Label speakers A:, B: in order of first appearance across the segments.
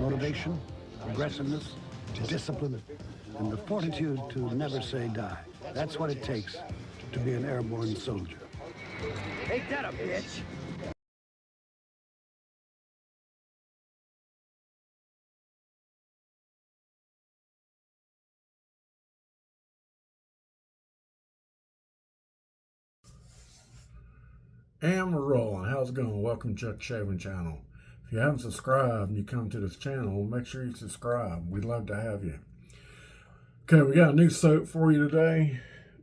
A: motivation, aggressiveness, discipline, and the fortitude to never say die. That's what it takes to be an airborne soldier.
B: Ain't that a bitch?
C: And we're rolling. How's it going? Welcome to Chuck Shaving Channel. If you haven't subscribed and you come to this channel, make sure you subscribe. We'd love to have you. Okay, we got a new soap for you today.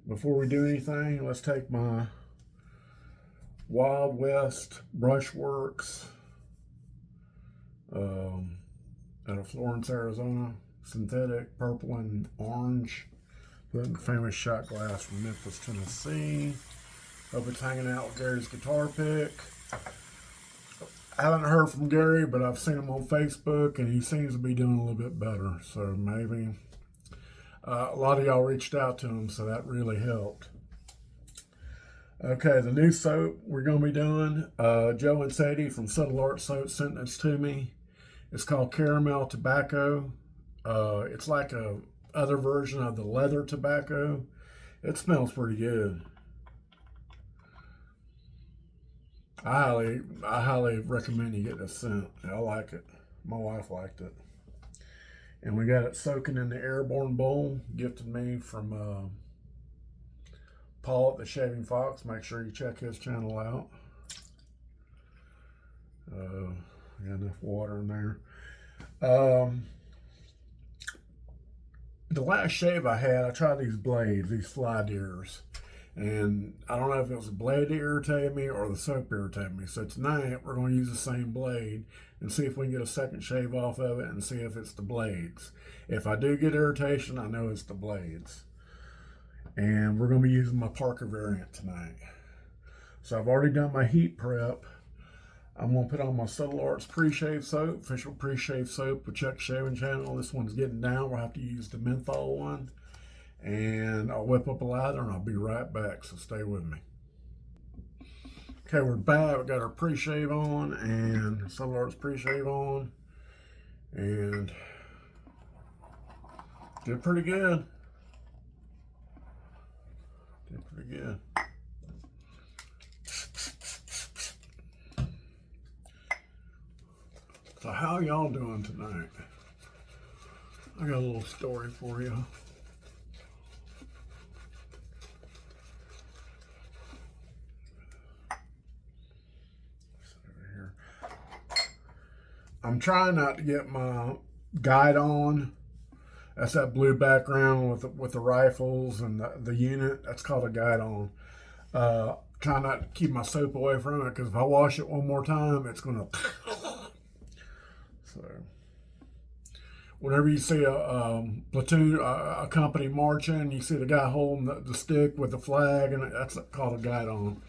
C: Before we do anything, let's take my Wild West Brushworks out of Florence, Arizona. Synthetic purple and orange. Putting famous shot glass from Memphis, Tennessee. Hope it's hanging out with Gary's guitar pick. I haven't heard from Gary, but I've seen him on Facebook, and he seems to be doing a little bit better. So maybe a lot of y'all reached out to him, so that really helped. Okay, the new soap we're going to be doing, Joe and Sadie from Subtle Art Soap sent this to me. It's called Caramel Tobacco. It's like a other version of the leather tobacco. It smells pretty good. I highly recommend you get this scent. I like it. My wife liked it. And we got it soaking in the Airborne Bowl, gifted me from Paul at the Shaving Fox. Make sure you check his channel out. Got enough water in there. The last shave I had, I tried these blades, these fly deers. And I don't know if it was the blade that irritated me or the soap irritated me. So tonight we're going to use the same blade and see if we can get a second shave off of it and see if it's the blades. If I do get irritation, I know it's the blades. And we're going to be using my Parker variant tonight. So I've already done my heat prep. I'm going to put on my Subtle Arts pre-shave soap, official pre-shave soap with Chuck Shaving Channel. This one's getting down. We'll have to use the menthol one. And I'll whip up a lather and I'll be right back, so stay with me. Okay, we're back. We got our pre-shave on and Subtle Arts pre-shave on, and did pretty good. Did pretty good. So how y'all doing tonight? I got a little story for you. I'm trying not to get my guide on. That's that blue background with the rifles and the unit. That's called a guide on. Trying not to keep my soap away from it, because if I wash it one more time, it's going to... So, whenever you see a platoon, a company marching, you see the guy holding the stick with the flag, and that's called a guide on.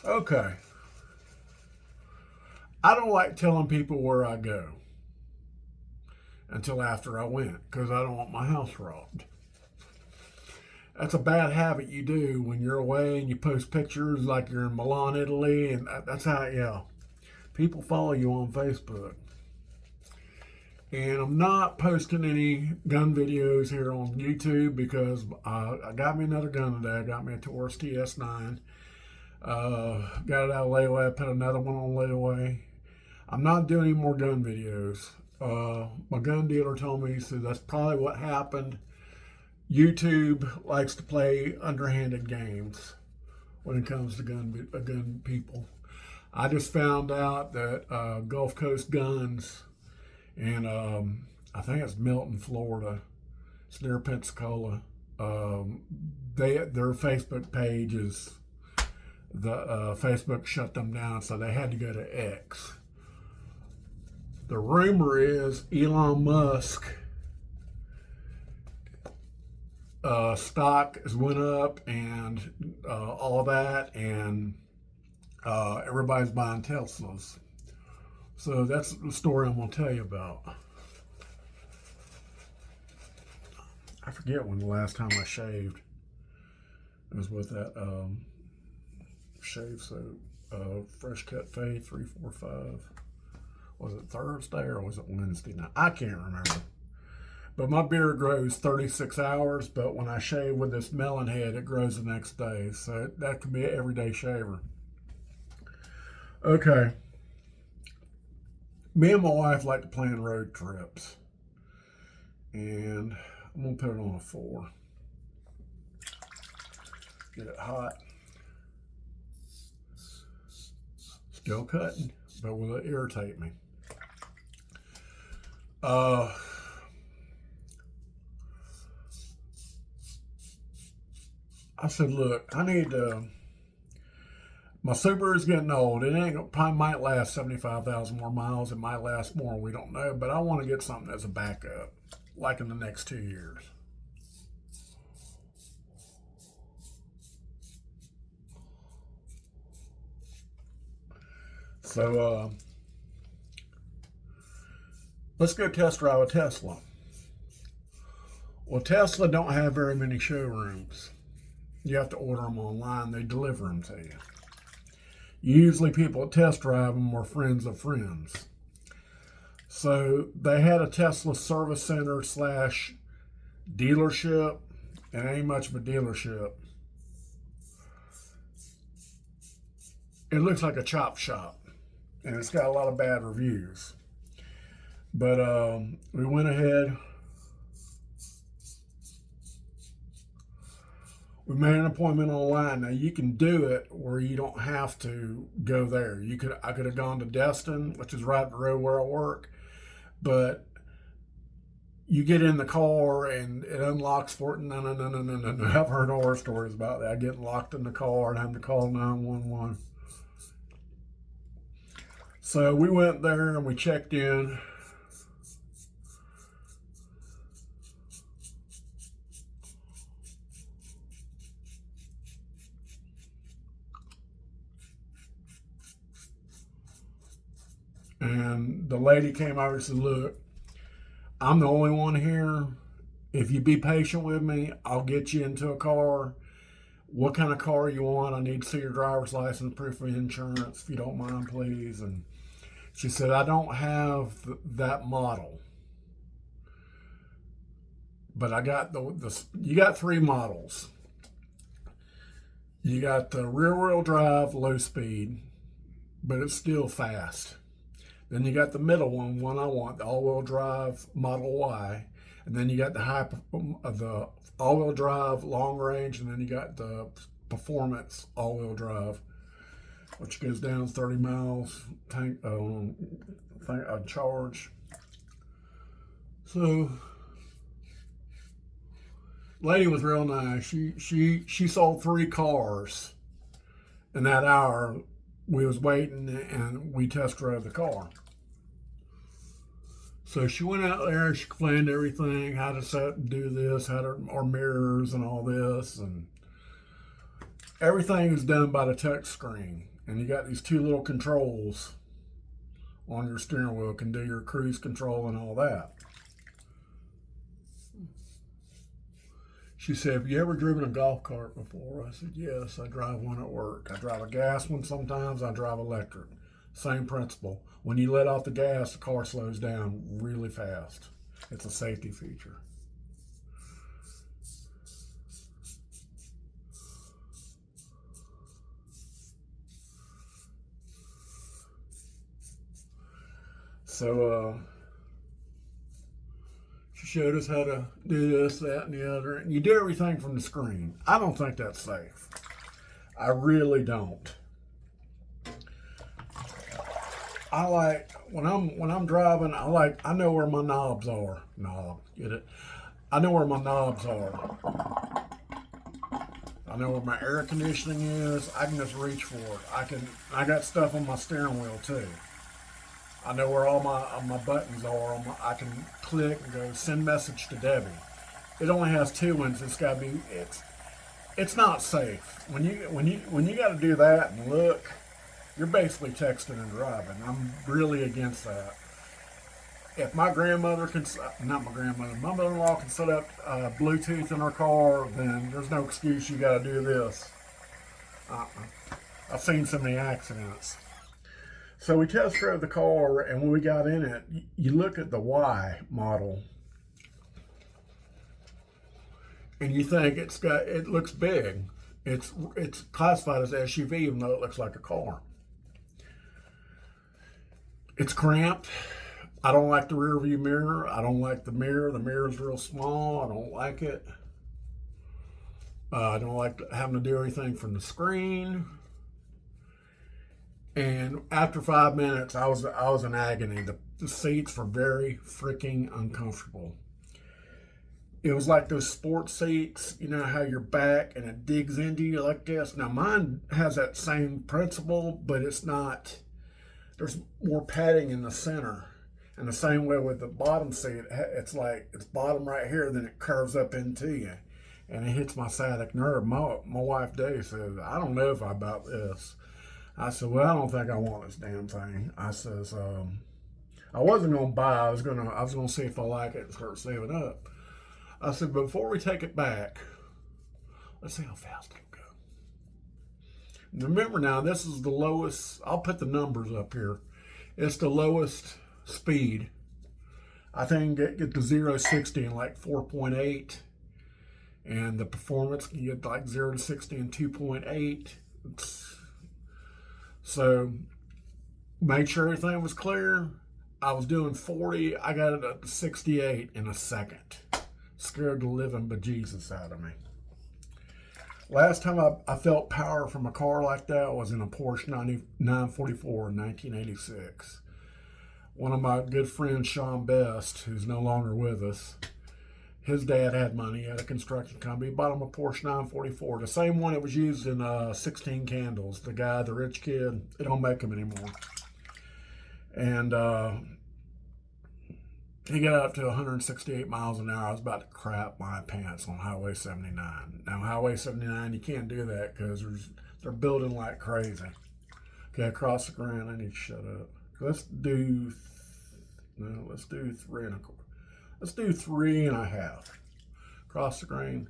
C: Okay. I don't like telling people where I go until after I went, because I don't want my house robbed. That's a bad habit you do when you're away and you post pictures like you're in Milan, Italy, and that's how, yeah. People follow you on Facebook. And I'm not posting any gun videos here on YouTube because I got me another gun today. I got me a Taurus TS9. Got it out of layaway. I put another one on layaway. I'm not doing any more gun videos. My gun dealer told me, he said that's probably what happened. YouTube likes to play underhanded games when it comes to gun people. I just found out that Gulf Coast Guns in, I think it's Milton, Florida. It's near Pensacola. Their Facebook page is, Facebook shut them down, so they had to go to X. The rumor is Elon Musk stock has went up and all that, and everybody's buying Teslas. So that's the story I'm going to tell you about. I forget when the last time I shaved. It was with that shave soap, Fresh Cut Fade 345. Was it Thursday or was it Wednesday night? I can't remember. But my beard grows 36 hours, but when I shave with this melon head, it grows the next day. So that could be an everyday shaver. Okay. Me and my wife like to plan road trips. And I'm going to put it on a 4. Get it hot. Still cutting, but will it irritate me? I said, look, I need to. My Subaru's getting old. It ain't probably might last 75,000 more miles. It might last more. We don't know. But I want to get something as a backup, like in the next 2 years. So let's go test drive a Tesla. Well, Tesla don't have very many showrooms. You have to order them online. They deliver them to you. Usually people that test drive them are friends of friends. So they had a Tesla service center / dealership. It ain't much of a dealership. It looks like a chop shop. And it's got a lot of bad reviews. But we went ahead. We made an appointment online. Now you can do it where you don't have to go there. I could have gone to Destin, which is right up the road where I work, but you get in the car and it unlocks for it. No. I've heard horror stories about that. Getting locked in the car and having to call 911. So we went there and we checked in. And the lady came over and said, look, I'm the only one here. If you be patient with me, I'll get you into a car. What kind of car you want? I need to see your driver's license, proof of insurance, if you don't mind, please. And she said, I don't have that model. But I got you got 3 models. You got the rear wheel drive, low speed, but it's still fast. Then you got the middle one I want, the all-wheel drive Model Y. And then you got the all-wheel drive long range, and then you got the performance all-wheel drive, which goes down 30 miles, tank charge. So, lady was real nice. She sold 3 cars in that hour. We was waiting and we test drove the car. So she went out there and she explained everything, how to set and do this, or mirrors and all this, and everything is done by the touch screen. And you got these 2 little controls on your steering wheel, can do your cruise control and all that. She said, have you ever driven a golf cart before? I said, yes, I drive one at work. I drive a gas one sometimes, I drive electric. Same principle. When you let off the gas, the car slows down really fast. It's a safety feature. So, she showed us how to do this, that, and the other. And you do everything from the screen. I don't think that's safe. I really don't. I like when I'm driving. I know where my knobs are. Get it? I know where my knobs are. I know where my air conditioning is. I can just reach for it. I got stuff on my steering wheel too. I know where all my buttons are. I can click and go send message to Debbie. It only has 2 ones. It's not safe. When you got to do that and look, you're basically texting and driving. I'm really against that. If my grandmother my mother-in-law can set up Bluetooth in her car, then there's no excuse you got to do this. I've seen so many accidents. So we test drove the car, and when we got in it, you look at the Y model, and you think it looks big. It's classified as SUV, even though it looks like a car. It's cramped. I don't like the rear view mirror. I don't like the mirror. The mirror's real small. I don't like it. I don't like having to do everything from the screen. And after 5 minutes, I was in agony. The seats were very freaking uncomfortable. It was like those sports seats, you know how you're back and it digs into you like this. Now mine has that same principle, but it's not. There's more padding in the center. And the same way with the bottom seat, it's like it's bottom right here, then it curves up into you. And it hits my sciatic nerve. My wife Dave says, I don't know if I about this. I said, well, I don't think I want this damn thing. I says, I wasn't gonna buy. I was gonna see if I like it and start saving up. I said, but before we take it back, let's see how fast it'll go. Remember now, this is the lowest. I'll put the numbers up here. It's the lowest speed. I think get to 0-60 in like 4.8, and the performance can get like 0-60 in 2.8. So made sure everything was clear. I was doing 40. I got it up to 68 in a second. Scared the living bejesus out of me. Last time I felt power from a car like that was in a Porsche 944 in 1986. One of my good friends, Sean Best, who's no longer with us, his dad had money. He had a construction company. He bought him a Porsche 944, the same one that was used in 16 Candles. The guy, the rich kid, they don't make them anymore. And he got up to 168 miles an hour. I was about to crap my pants on Highway 79. Now, Highway 79, you can't do that because they're building like crazy. Okay, across the ground, I need to shut up. Let's do 3.25. Let's do 3.5. Cross the grain.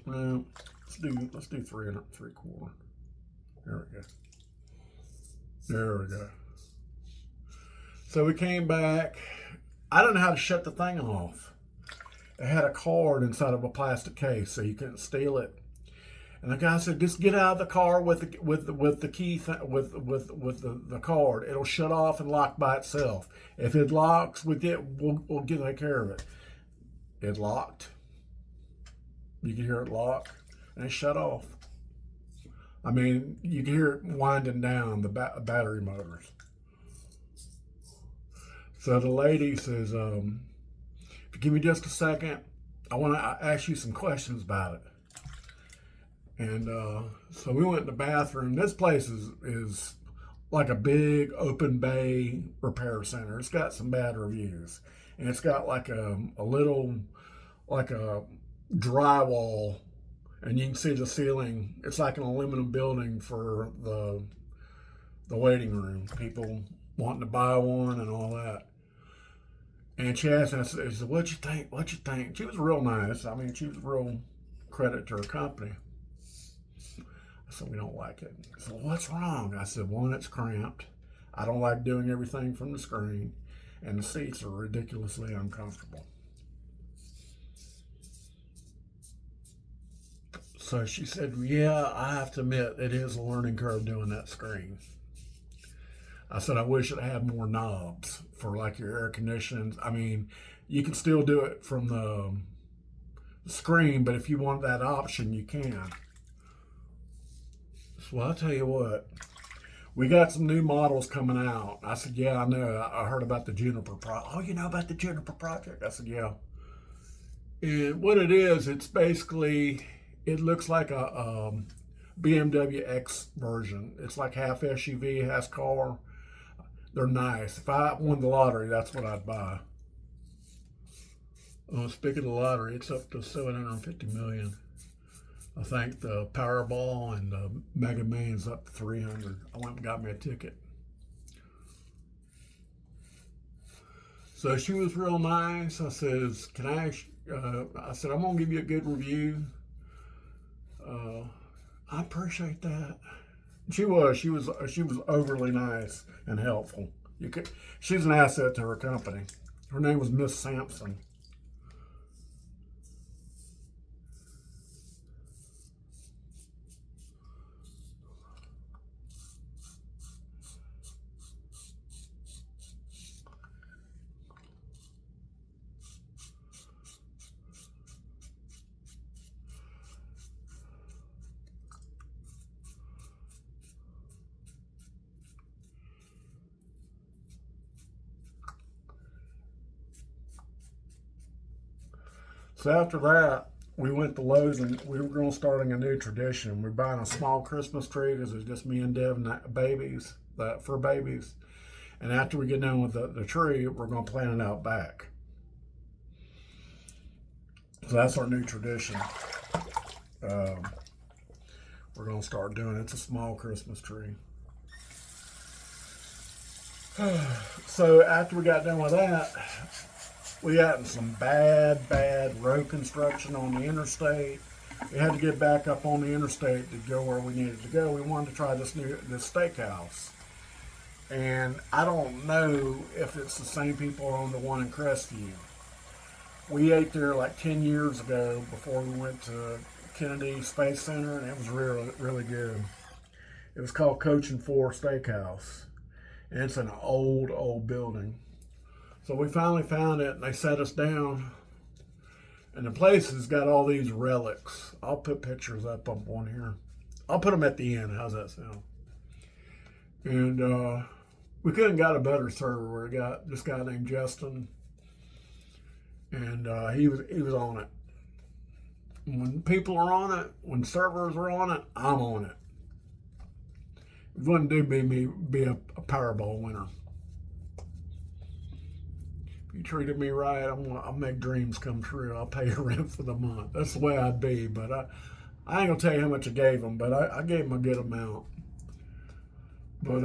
C: No, let's do 3.75. There we go. There we go. So we came back. I don't know how to shut the thing off. It had a card inside of a plastic case, so you couldn't steal it. And the guy said, "Just get out of the car with the key with the card. It'll shut off and lock by itself. If it locks with it, we'll take care of it." It locked. You could hear it lock, and it shut off. I mean, you can hear it winding down the battery motors. So the lady says, "If you give me just a second, I want to ask you some questions about it." And so we went in the bathroom. This place is like a big open bay repair center. It's got some bad reviews. And it's got like a little, like a drywall, and you can see the ceiling. It's like an aluminum building for the waiting room. People wanting to buy one and all that. And she asked us, she said, "What'd you think? What'd you think?" She was real nice. I mean, she was real credit to her company. I said, "We don't like it." She said, "Well, what's wrong?" I said, "One, it's cramped. I don't like doing everything from the screen. And the seats are ridiculously uncomfortable." So she said, "Yeah, I have to admit, it is a learning curve doing that screen." I said, "I wish it had more knobs for like your air conditioning. I mean, you can still do it from the screen, but if you want that option, you can." So I'll tell you what, we got some new models coming out. I said, "Yeah, I know. I heard about the Juniper Project." "Oh, you know about the Juniper Project?" I said, "Yeah." And what it is, it's basically, it looks like a BMW X version. It's like half SUV, half car. They're nice. If I won the lottery, that's what I'd buy. Speaking of the lottery, it's up to 750 million. I think the Powerball and the Mega Million's up to 300. I went and got me a ticket. So she was real nice. I says, "Can I said, "I'm gonna give you a good review." "I appreciate that." She was overly nice and helpful. She's an asset to her company. Her name was Miss Sampson. So after that, we went to Lowe's and we were going to starting a new tradition. We're buying a small Christmas tree because it's just me and Dev and babies, for babies. And after we get done with the tree, we're going to plant it out back. So that's our new tradition. We're going to start doing it. It's a small Christmas tree. So after we got done with that, we got in some bad road construction on the interstate. We had to get back up on the interstate to go where we needed to go. We wanted to try this steakhouse. And I don't know if it's the same people on the one in Crestview. We ate there like 10 years ago before we went to Kennedy Space Center, and it was really, really good. It was called Coach and Four Steakhouse. And it's an old building. So we finally found it, and they set us down. And the place has got all these relics. I'll put pictures up on here. I'll put them at the end. How's that sound? And we couldn't got a better server. We got this guy named Justin, and he was on it. When people are on it, when servers are on it, I'm on it. It wouldn't do me be a Powerball winner. If you treated me right, I'll make dreams come true. I'll pay your rent for the month. That's the way I'd be. But I ain't gonna tell you how much I gave him, but I gave him a good amount. But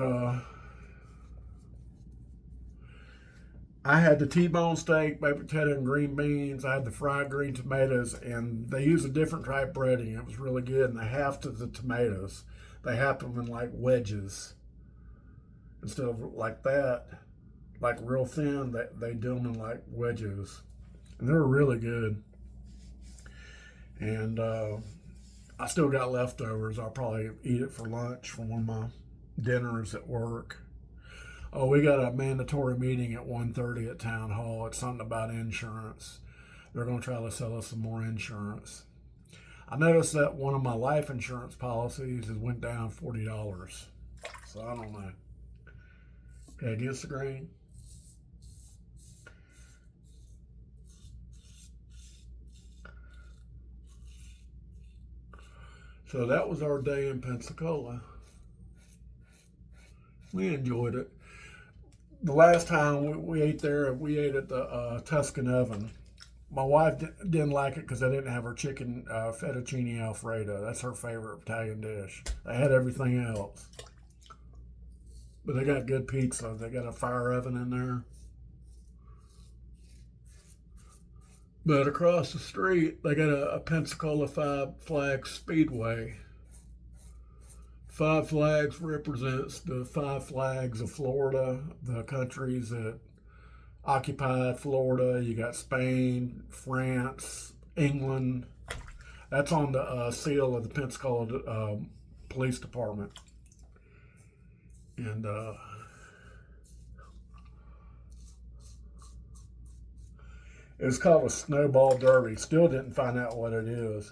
C: I had the T-bone steak, baked potato and green beans. I had the fried green tomatoes, and they use a different type breading. It was really good, and they halved the tomatoes. They halved them in like wedges instead of like that, like real thin. They do them in like wedges, and they were really good. And I still got leftovers. I'll probably eat it for lunch for one of my dinners at work. Oh, we got a mandatory meeting at 1:30 at Town Hall. It's something about insurance. They're going to try to sell us some more insurance. I noticed that one of my life insurance policies has went down $40. So I don't know. Okay, against the grain. So that was our day in Pensacola. We enjoyed it. The last time we ate there, we ate at the Tuscan Oven. My wife didn't like it because I didn't have her chicken fettuccine Alfredo. That's her favorite Italian dish. They had everything else. But they got good pizza. They got a fire oven in there. But across the street, they got a Pensacola Five Flags Speedway. Five Flags represents the five flags of Florida, the countries that occupied Florida. You got Spain, France, England. That's on the seal of the Pensacola Police Department. And it's called a snowball derby. Still didn't find out what it is.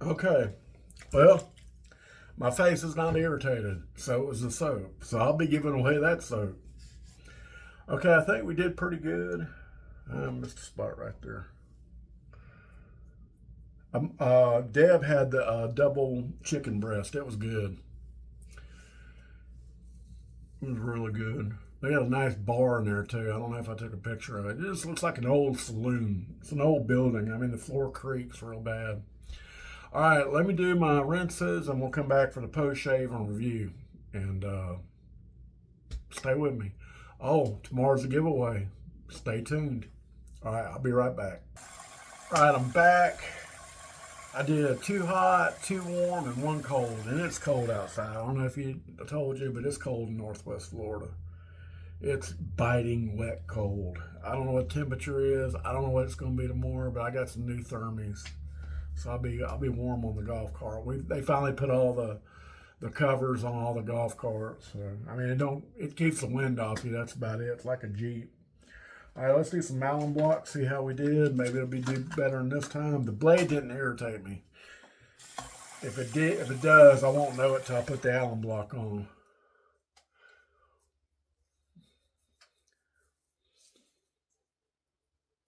C: Okay, well, My face is not irritated, so it was the soap. So I'll be giving away that soap. Okay, I think we did pretty good. I missed a spot right there. Deb had the double chicken breast. It was good. It was really good. They got a nice bar in there too. I don't know if I took a picture of it. It just looks like an old saloon. It's an old building. I mean, the floor creaks real bad. All right, let me do my rinses and we'll come back for the post shave and review. And stay with me. Oh, tomorrow's a giveaway. Stay tuned. All right, I'll be right back. All right, I'm back. I did 2 hot, 2 warm, and 1 cold, and it's cold outside. I don't know if I told you, but it's cold in Northwest Florida. It's biting wet cold. I don't know what temperature is. I don't know what it's going to be tomorrow, but I got some new thermies, so I'll be warm on the golf cart. They finally put all the covers on all the golf carts. So I mean, it keeps the wind off you. That's about it. It's like a Jeep. All right, let's do some Allen block, see how we did. Maybe it'll do better than this time. The blade didn't irritate me. If it does, I won't know it till I put the Allen block on.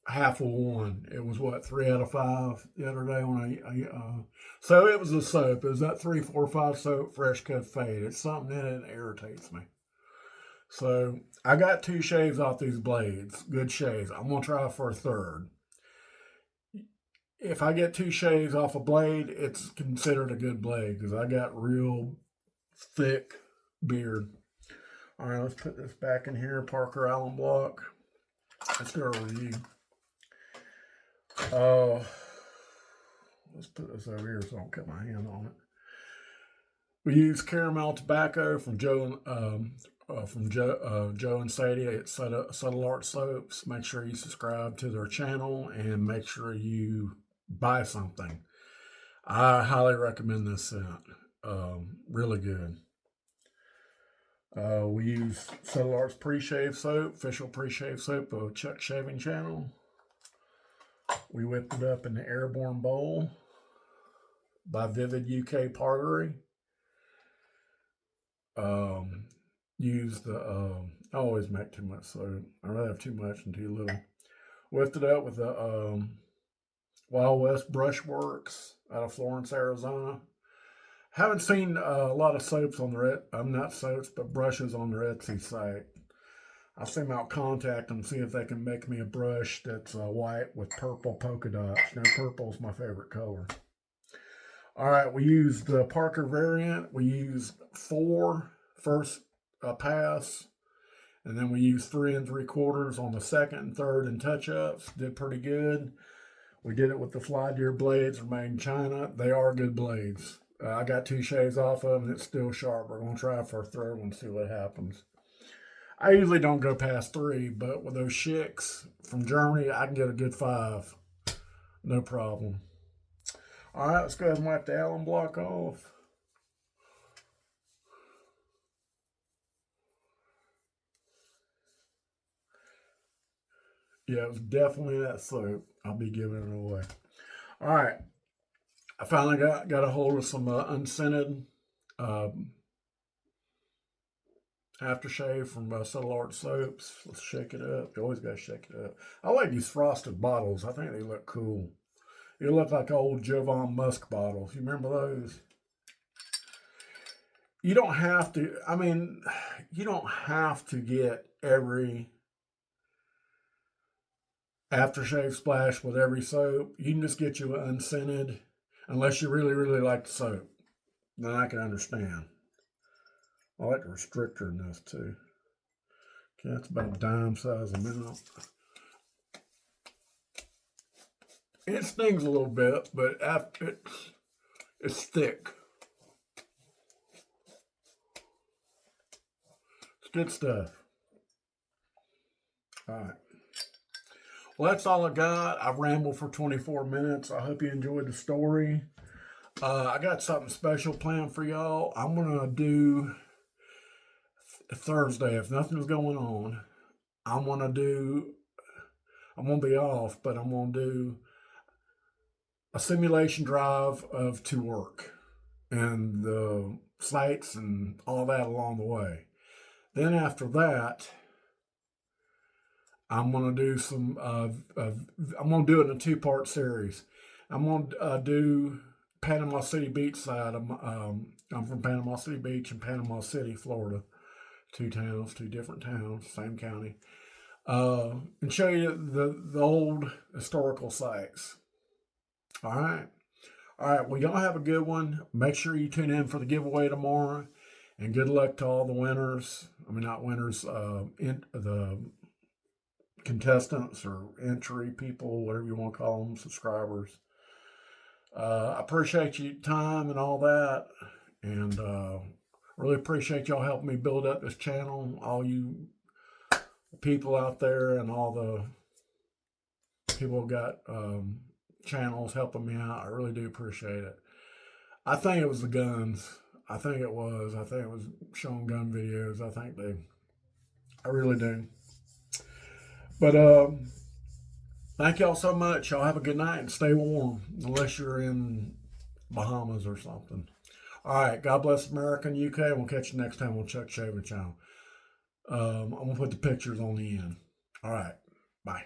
C: Half of 1. It was what, 3 out of 5 the other day when so it was a soap. It was that 3, 4, 5 soap, fresh cut fade. It's something in it that irritates me. So I got 2 shaves off these blades, good shaves. I'm gonna try for a third. If I get 2 shaves off a blade, it's considered a good blade because I got real thick beard. All right, let's put this back in here, Parker Allen block. Let's do a review. Let's put this over here so I don't cut my hand on it. We use caramel tobacco from Joe and Sadie at Subtle Art Soaps. Make sure you subscribe to their channel and make sure you buy something. I highly recommend this scent. Really good. We use Subtle Art's pre-shave soap, official pre-shave soap of Chuck Shaving Channel. We whipped it up in the Airborne Bowl by Vivid UK Pottery. Use the, I always make too much soap. I rather have too much than too little. Whipped it up with the Wild West Brushworks out of Florence, Arizona. Haven't seen a lot of soaps on not soaps, but brushes on their Etsy site. I'll send them out, contact them, see if they can make me a brush that's white with purple polka dots. You know, purple is my favorite color. All right, we used the Parker variant. We used 4 first pass, and then we used 3 3/4 on the second and third and touch-ups. Did pretty good. We did it with the Fly Deer blades from made in China. They are good blades. I got 2 shaves off of them, and it's still sharp. We're going to try for a third one, see what happens. I usually don't go past 3, but with those Schicks from Germany, I can get a good 5. No problem. All right, let's go ahead and wipe the Allen block off. Yeah, it was definitely that soap. I'll be giving it away. All right. I finally got a hold of some unscented aftershave from Subtle Art Soaps. Let's shake it up. You always got to shake it up. I like these frosted bottles. I think they look cool. They look like old Jovan Musk bottles. You remember those? You don't have to, I mean, you don't have to get every aftershave splash with every soap. You can just get you an unscented, unless you really, really like the soap. Then I can understand. I like the restrictor in this too. Okay, that's about a dime size amount. It stings a little bit, but it's thick. It's good stuff. All right. Well, that's all I got. I've rambled for 24 minutes. I hope you enjoyed the story. I got something special planned for y'all. I'm going to do Thursday, if nothing's going on, I'm going to be off, but I'm going to do a simulation drive to work. and the sights and all that along the way. Then after that, I'm gonna do some. I'm gonna do it in a 2-part series. I'm gonna do Panama City Beach side. I'm from Panama City Beach and Panama City, Florida. 2 towns, 2 different towns, same county. And show you the old historical sites. All right. All right. Well, y'all have a good one. Make sure you tune in for the giveaway tomorrow. And good luck to all the winners. I mean, not winners, the contestants or entry people, whatever you want to call them, subscribers. I appreciate your time and all that. And really appreciate y'all helping me build up this channel. All you people out there and all the people who got channels helping me out. I really do appreciate it. I think it was the guns. I think it was showing gun videos. I really do. But thank y'all so much. Y'all have a good night and stay warm, unless you're in Bahamas or something. All right. God bless America and UK. We'll catch you next time on Chuck Shaving Channel. I'm going to put the pictures on the end. All right. Bye.